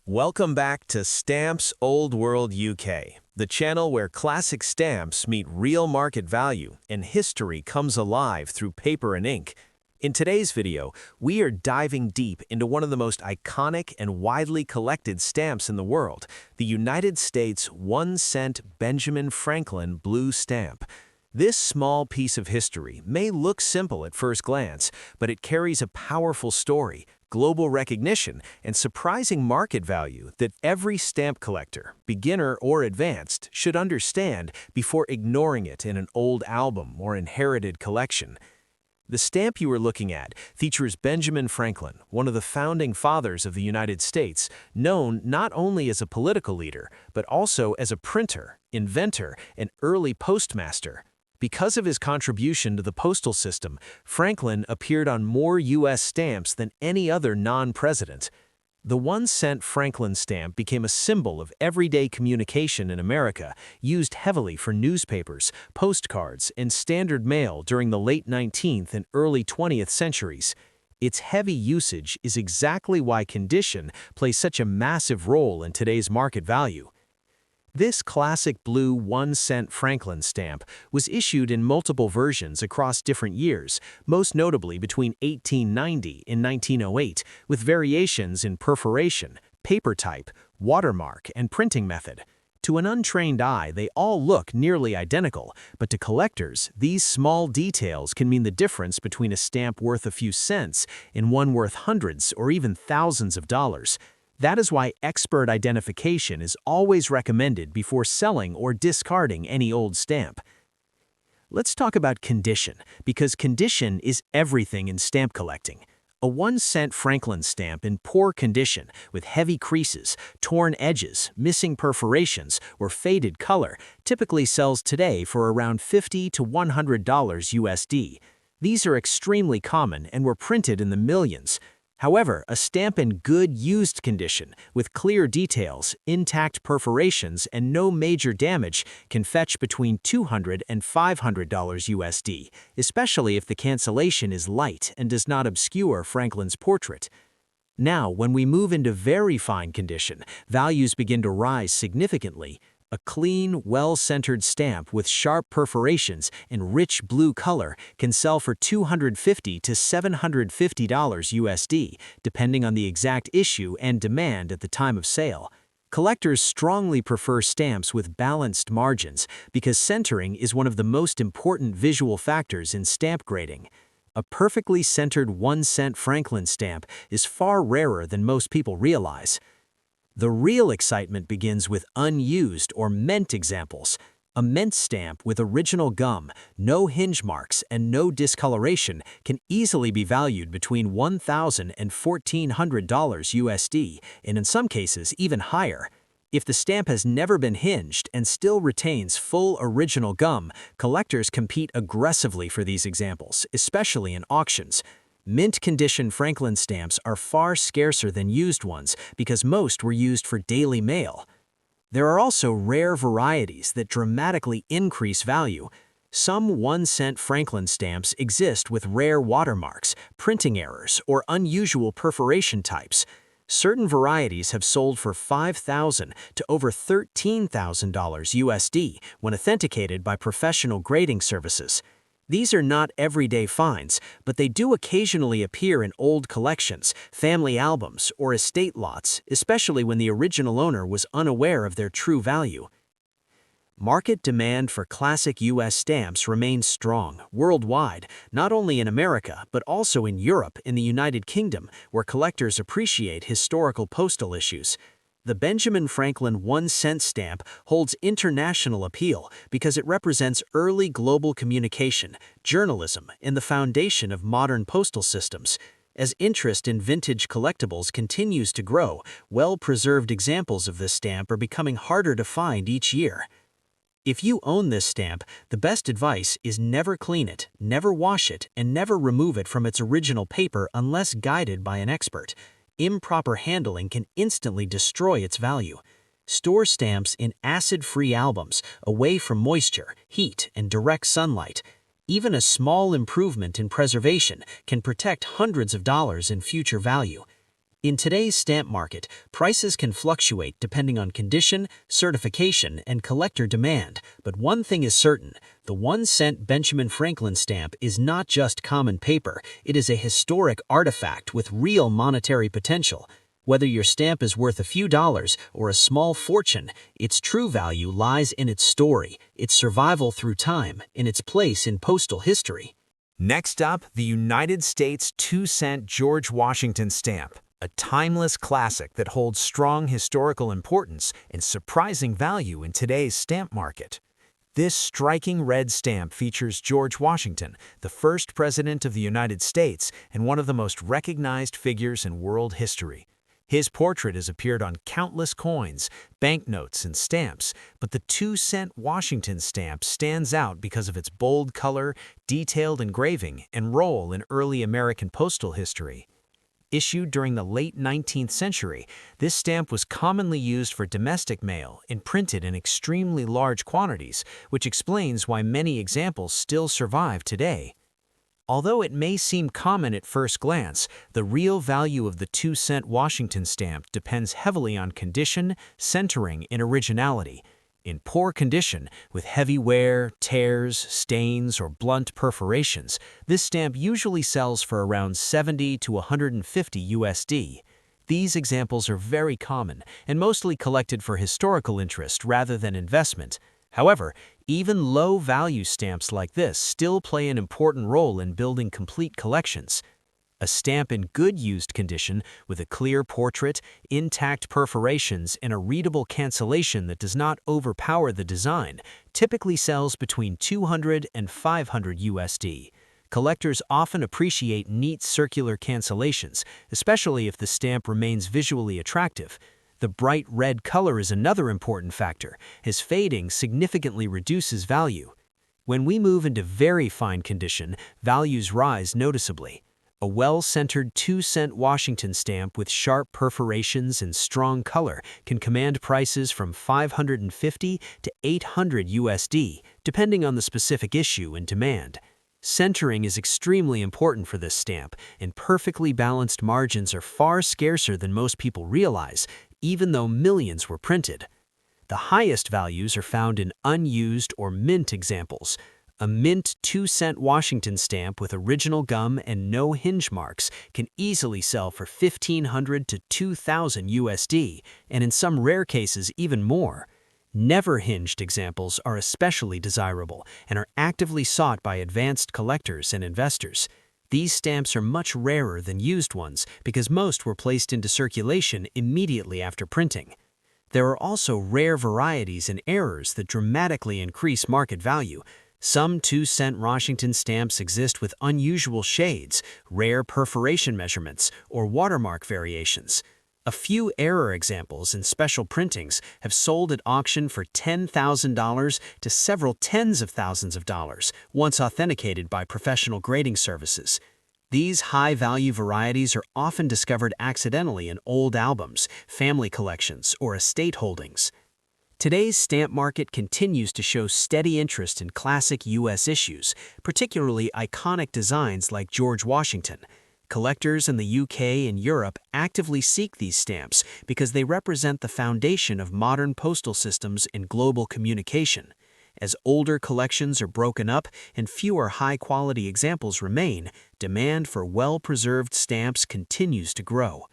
Welcome back to Stamps Old World UK, the channel where classic stamps meet real market value and history comes alive through paper and ink. In today's video, we are diving deep into one of the most iconic and widely collected stamps in the world, the United States 1-cent Benjamin Franklin blue stamp. This small piece of history may look simple at first glance, but it carries a powerful story, global recognition, and surprising market value that every stamp collector, beginner or advanced, should understand before ignoring it in an old album or inherited collection. The stamp you are looking at features Benjamin Franklin, one of the founding fathers of the United States, known not only as a political leader, but also as a printer, inventor, and early postmaster. Because of his contribution to the postal system, Franklin appeared on more U.S. stamps than any other non-president. The 1-cent Franklin stamp became a symbol of everyday communication in America, used heavily for newspapers, postcards, and standard mail during the late 19th and early 20th centuries. Its heavy usage is exactly why condition plays such a massive role in today's market value. This classic blue 1-cent Franklin stamp was issued in multiple versions across different years, most notably between 1890 and 1908, with variations in perforation, paper type, watermark, and printing method. To an untrained eye, they all look nearly identical, but to collectors, these small details can mean the difference between a stamp worth a few cents and one worth hundreds or even thousands of dollars. That is why expert identification is always recommended before selling or discarding any old stamp. Let's talk about condition, because condition is everything in stamp collecting. A 1-cent Franklin stamp in poor condition, with heavy creases, torn edges, missing perforations, or faded color, typically sells today for around $50 to $100 USD. These are extremely common and were printed in the millions. However, a stamp in good used condition, with clear details, intact perforations, and no major damage can fetch between $200 and $500 USD, especially if the cancellation is light and does not obscure Franklin's portrait. Now, when we move into very fine condition, values begin to rise significantly. A clean, well-centered stamp with sharp perforations and rich blue color can sell for $250 to $750 USD, depending on the exact issue and demand at the time of sale. Collectors strongly prefer stamps with balanced margins because centering is one of the most important visual factors in stamp grading. A perfectly centered 1-cent Franklin stamp is far rarer than most people realize. The real excitement begins with unused or mint examples. A mint stamp with original gum, no hinge marks, and no discoloration can easily be valued between $1,000 and $1,400 USD, and in some cases even higher. If the stamp has never been hinged and still retains full original gum, collectors compete aggressively for these examples, especially in auctions. Mint condition Franklin stamps are far scarcer than used ones because most were used for daily mail. There are also rare varieties that dramatically increase value. Some 1-cent Franklin stamps exist with rare watermarks, printing errors, or unusual perforation types. Certain varieties have sold for $5,000 to over $13,000 USD when authenticated by professional grading services. These are not everyday finds, but they do occasionally appear in old collections, family albums, or estate lots, especially when the original owner was unaware of their true value. Market demand for classic U.S. stamps remains strong worldwide, not only in America, but also in Europe and the United Kingdom, where collectors appreciate historical postal issues. The Benjamin Franklin 1-cent stamp holds international appeal because it represents early global communication, journalism, and the foundation of modern postal systems. As interest in vintage collectibles continues to grow, well-preserved examples of this stamp are becoming harder to find each year. If you own this stamp, the best advice is never clean it, never wash it, and never remove it from its original paper unless guided by an expert. Improper handling can instantly destroy its value. Store stamps in acid-free albums, away from moisture, heat, and direct sunlight. Even a small improvement in preservation can protect hundreds of dollars in future value. In today's stamp market, prices can fluctuate depending on condition, certification, and collector demand, but one thing is certain: the 1-cent Benjamin Franklin stamp is not just common paper, it is a historic artifact with real monetary potential. Whether your stamp is worth a few dollars or a small fortune, its true value lies in its story, its survival through time, and its place in postal history. Next up, the United States 2-cent George Washington stamp, a timeless classic that holds strong historical importance and surprising value in today's stamp market. This striking red stamp features George Washington, the first president of the United States and one of the most recognized figures in world history. His portrait has appeared on countless coins, banknotes, and stamps, but the 2-cent Washington stamp stands out because of its bold color, detailed engraving, and role in early American postal history. Issued during the late 19th century, this stamp was commonly used for domestic mail and printed in extremely large quantities, which explains why many examples still survive today. Although it may seem common at first glance, the real value of the 2-cent Washington stamp depends heavily on condition, centering, and originality. In poor condition, with heavy wear, tears, stains, or blunt perforations, this stamp usually sells for around $70 to $150 USD. These examples are very common and mostly collected for historical interest rather than investment. However, even low-value stamps like this still play an important role in building complete collections. A stamp in good used condition with a clear portrait, intact perforations, and a readable cancellation that does not overpower the design typically sells between $200 and $500 USD. Collectors often appreciate neat circular cancellations, especially if the stamp remains visually attractive. The bright red color is another important factor, as fading significantly reduces value. When we move into very fine condition, values rise noticeably. A well-centered 2-cent Washington stamp with sharp perforations and strong color can command prices from $550 to $800 USD, depending on the specific issue and demand. Centering is extremely important for this stamp, and perfectly balanced margins are far scarcer than most people realize, even though millions were printed. The highest values are found in unused or mint examples. A mint 2-cent Washington stamp with original gum and no hinge marks can easily sell for $1,500 to $2,000 USD, and in some rare cases even more. Never hinged examples are especially desirable and are actively sought by advanced collectors and investors. These stamps are much rarer than used ones because most were placed into circulation immediately after printing. There are also rare varieties and errors that dramatically increase market value. Some 2-cent Washington stamps exist with unusual shades, rare perforation measurements, or watermark variations. A few error examples in special printings have sold at auction for $10,000 to several tens of thousands of dollars, once authenticated by professional grading services. These high-value varieties are often discovered accidentally in old albums, family collections, or estate holdings. Today's stamp market continues to show steady interest in classic U.S. issues, particularly iconic designs like George Washington. Collectors in the UK and Europe actively seek these stamps because they represent the foundation of modern postal systems and global communication. As older collections are broken up and fewer high-quality examples remain, demand for well-preserved stamps continues to grow.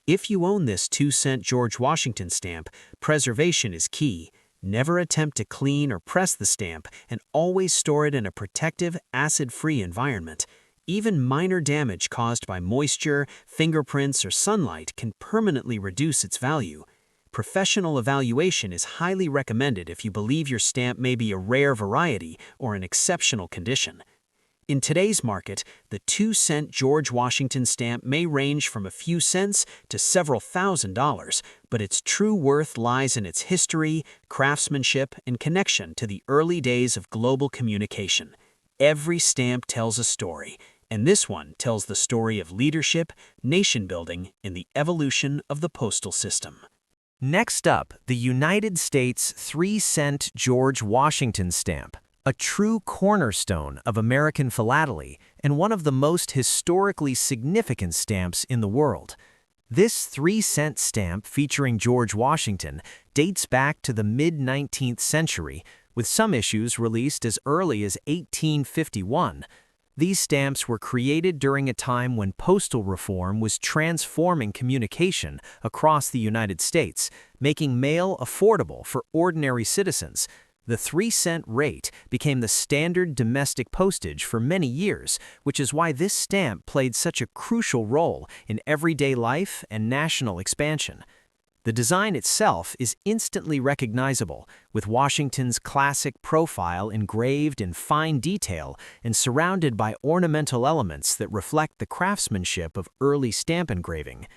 If you own this 2-cent George Washington stamp, preservation is key. Never attempt to clean or press the stamp, and always store it in a protective, acid-free environment. Even minor damage caused by moisture, fingerprints, or sunlight can permanently reduce its value. Professional evaluation is highly recommended if you believe your stamp may be a rare variety or in exceptional condition. In today's market, the 2-cent George Washington stamp may range from a few cents to several $1,000s, but its true worth lies in its history, craftsmanship, and connection to the early days of global communication. Every stamp tells a story, and this one tells the story of leadership, nation-building, and the evolution of the postal system. Next up, the United States 3-cent George Washington stamp, a true cornerstone of American philately and one of the most historically significant stamps in the world. This 3-cent stamp featuring George Washington dates back to the mid-19th century, with some issues released as early as 1851. These stamps were created during a time when postal reform was transforming communication across the United States, making mail affordable for ordinary citizens. The 3-cent rate became the standard domestic postage for many years, which is why this stamp played such a crucial role in everyday life and national expansion. The design itself is instantly recognizable, with Washington's classic profile engraved in fine detail and surrounded by ornamental elements that reflect the craftsmanship of early stamp engraving.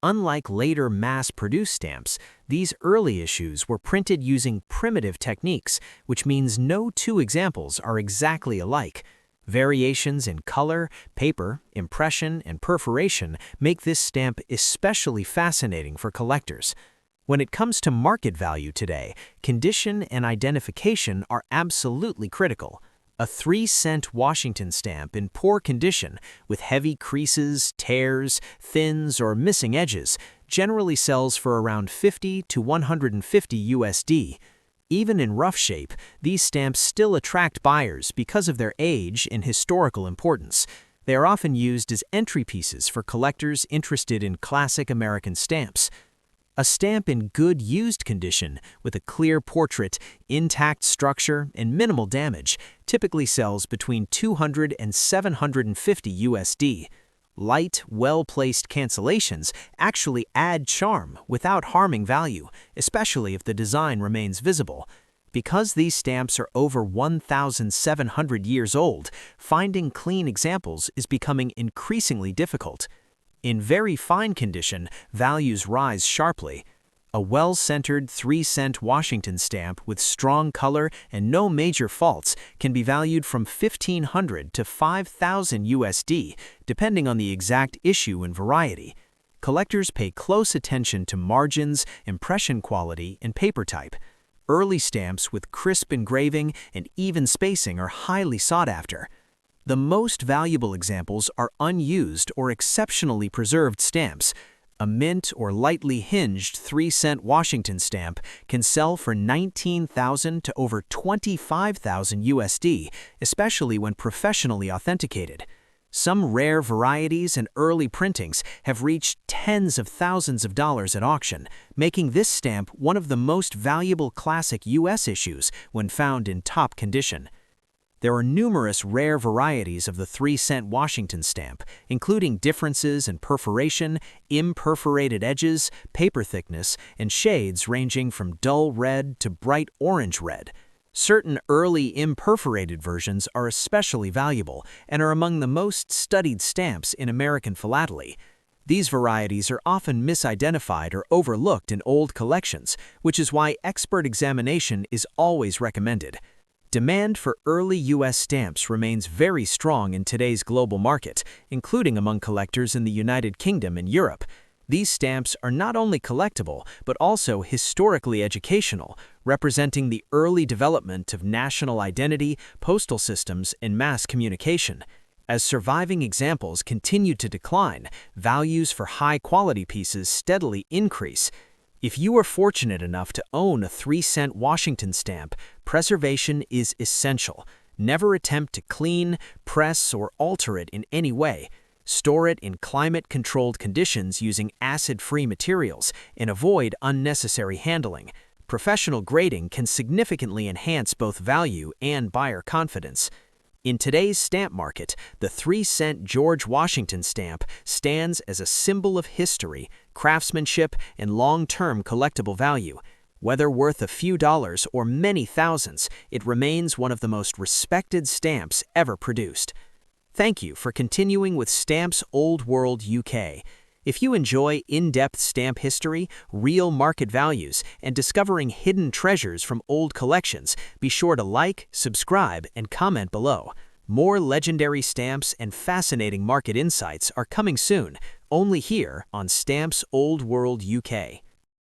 Unlike later mass-produced stamps, these early issues were printed using primitive techniques, which means no two examples are exactly alike. Variations in color, paper, impression, and perforation make this stamp especially fascinating for collectors. When it comes to market value today, condition and identification are absolutely critical. A 3-cent Washington stamp in poor condition, with heavy creases, tears, thins, or missing edges, generally sells for around $50 to $150 USD. Even in rough shape, these stamps still attract buyers because of their age and historical importance. They are often used as entry pieces for collectors interested in classic American stamps. A stamp in good used condition, with a clear portrait, intact structure, and minimal damage, typically sells between $200 and $750 USD. Light, well-placed cancellations actually add charm without harming value, especially if the design remains visible. Because these stamps are over 1,700 years old, finding clean examples is becoming increasingly difficult. In very fine condition, values rise sharply. A well-centered 3-cent Washington stamp with strong color and no major faults can be valued from $1,500 to $5,000 USD, depending on the exact issue and variety. Collectors pay close attention to margins, impression quality, and paper type. Early stamps with crisp engraving and even spacing are highly sought after. The most valuable examples are unused or exceptionally preserved stamps. A mint or lightly hinged 3-cent Washington stamp can sell for $19,000 to over $25,000 USD, especially when professionally authenticated. Some rare varieties and early printings have reached tens of thousands of dollars at auction, making this stamp one of the most valuable classic U.S. issues when found in top condition. There are numerous rare varieties of the 3-cent Washington stamp, including differences in perforation, imperforated edges, paper thickness, and shades ranging from dull red to bright orange red. Certain early imperforated versions are especially valuable and are among the most studied stamps in American philately. These varieties are often misidentified or overlooked in old collections, which is why expert examination is always recommended. Demand for early U.S. stamps remains very strong in today's global market, including among collectors in the United Kingdom and Europe. These stamps are not only collectible, but also historically educational, representing the early development of national identity, postal systems, and mass communication. As surviving examples continue to decline, values for high-quality pieces steadily increase. If you are fortunate enough to own a 3-cent Washington stamp, preservation is essential. Never attempt to clean, press, or alter it in any way. Store it in climate-controlled conditions using acid-free materials and avoid unnecessary handling. Professional grading can significantly enhance both value and buyer confidence. In today's stamp market, the 3-cent George Washington stamp stands as a symbol of history, craftsmanship, and long-term collectible value. Whether worth a few dollars or many thousands, it remains one of the most respected stamps ever produced. Thank you for continuing with Stamps Old World UK. If you enjoy in-depth stamp history, real market values, and discovering hidden treasures from old collections, be sure to like, subscribe, and comment below. More legendary stamps and fascinating market insights are coming soon, only here on Stamps Old World UK.